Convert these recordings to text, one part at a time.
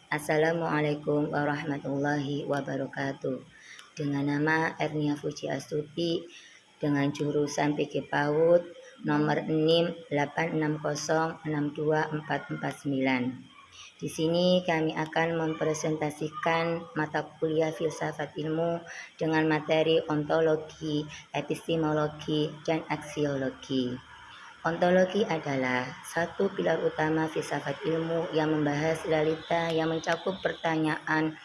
Assalamualaikum warahmatullahi wabarakatuh. Dengan nama Ernia Fuji Astuti, dengan jurusan PG PAUD nomor NIM 8606249. Di sini kami akan mempresentasikan mata kuliah filsafat ilmu dengan materi ontologi, epistemologi, dan aksiologi. Ontologi adalah satu pilar utama filsafat ilmu yang membahas realita yang mencakup pertanyaan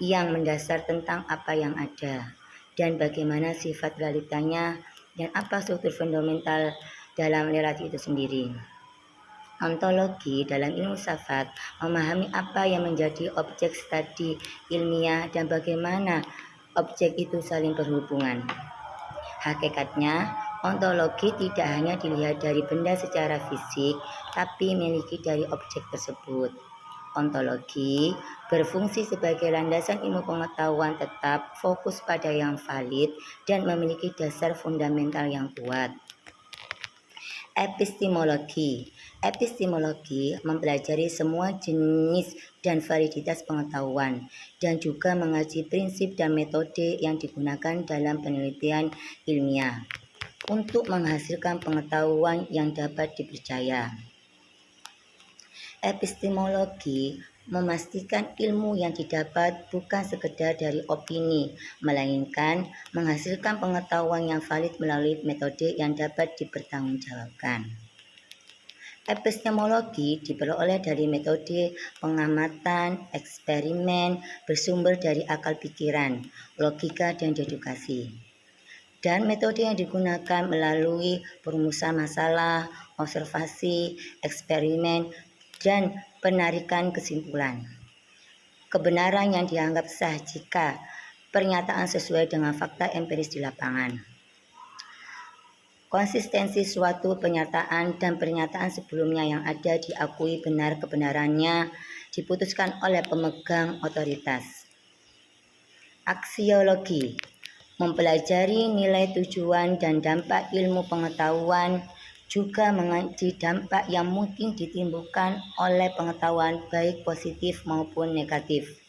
yang mendasar tentang apa yang ada dan bagaimana sifat realitanya dan apa struktur fundamental dalam relasi itu sendiri. Ontologi dalam ilmu filsafat memahami apa yang menjadi objek studi ilmiah dan bagaimana objek itu saling berhubungan. Hakikatnya, ontologi tidak hanya dilihat dari benda secara fisik, tapi memiliki dari objek tersebut. Ontologi berfungsi sebagai landasan ilmu pengetahuan tetap fokus pada yang valid dan memiliki dasar fundamental yang kuat. Epistemologi mempelajari semua jenis dan validitas pengetahuan dan juga mengaji prinsip dan metode yang digunakan dalam penelitian ilmiah untuk menghasilkan pengetahuan yang dapat dipercaya. Epistemologi memastikan ilmu yang didapat bukan sekedar dari opini, melainkan menghasilkan pengetahuan yang valid melalui metode yang dapat dipertanggungjawabkan. Epistemologi diperoleh dari metode pengamatan, eksperimen, bersumber dari akal pikiran, logika, dan dedukasi. Dan metode yang digunakan melalui perumusan masalah, observasi, eksperimen, dan penarikan kesimpulan. Kebenaran yang dianggap sah jika pernyataan sesuai dengan fakta empiris di lapangan. Konsistensi suatu pernyataan dan pernyataan sebelumnya yang ada diakui benar kebenarannya diputuskan oleh pemegang otoritas. Aksiologi mempelajari nilai tujuan dan dampak ilmu pengetahuan, juga mengaji dampak yang mungkin ditimbulkan oleh pengetahuan baik positif maupun negatif.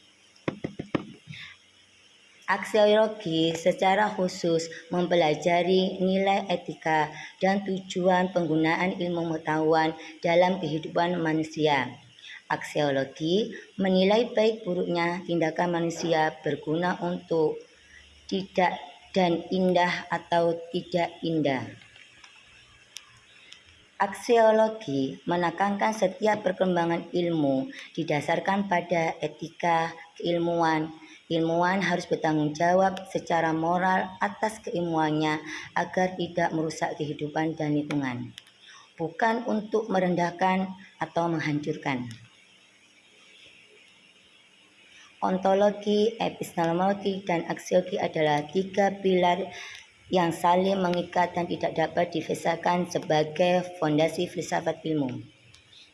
Aksiologi secara khusus mempelajari nilai etika dan tujuan penggunaan ilmu pengetahuan dalam kehidupan manusia. Aksiologi menilai baik buruknya tindakan manusia berguna untuk tidak dan indah atau tidak indah. Aksiologi menekankan setiap perkembangan ilmu didasarkan pada etika keilmuan. Ilmuwan harus bertanggung jawab secara moral atas keilmuannya agar tidak merusak kehidupan dan lingkungan, bukan untuk merendahkan atau menghancurkan. Ontologi, epistemologi, dan aksiologi adalah tiga pilar yang saling mengikat dan tidak dapat dipisahkan sebagai fondasi filsafat ilmu.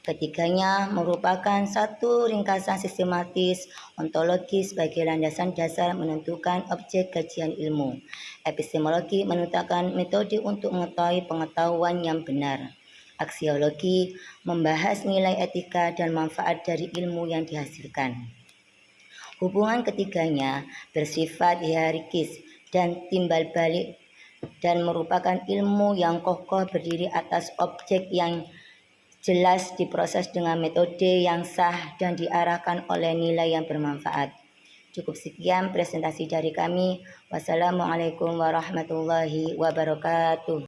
Ketiganya merupakan satu ringkasan sistematis. Ontologi sebagai landasan dasar menentukan objek kajian ilmu. Epistemologi menentukan metode untuk mengetahui pengetahuan yang benar. Aksiologi membahas nilai etika dan manfaat dari ilmu yang dihasilkan. Hubungan ketiganya bersifat hierarkis dan timbal balik dan merupakan ilmu yang kokoh berdiri atas objek yang jelas, diproses dengan metode yang sah dan diarahkan oleh nilai yang bermanfaat. Cukup sekian presentasi dari kami. Wassalamualaikum warahmatullahi wabarakatuh.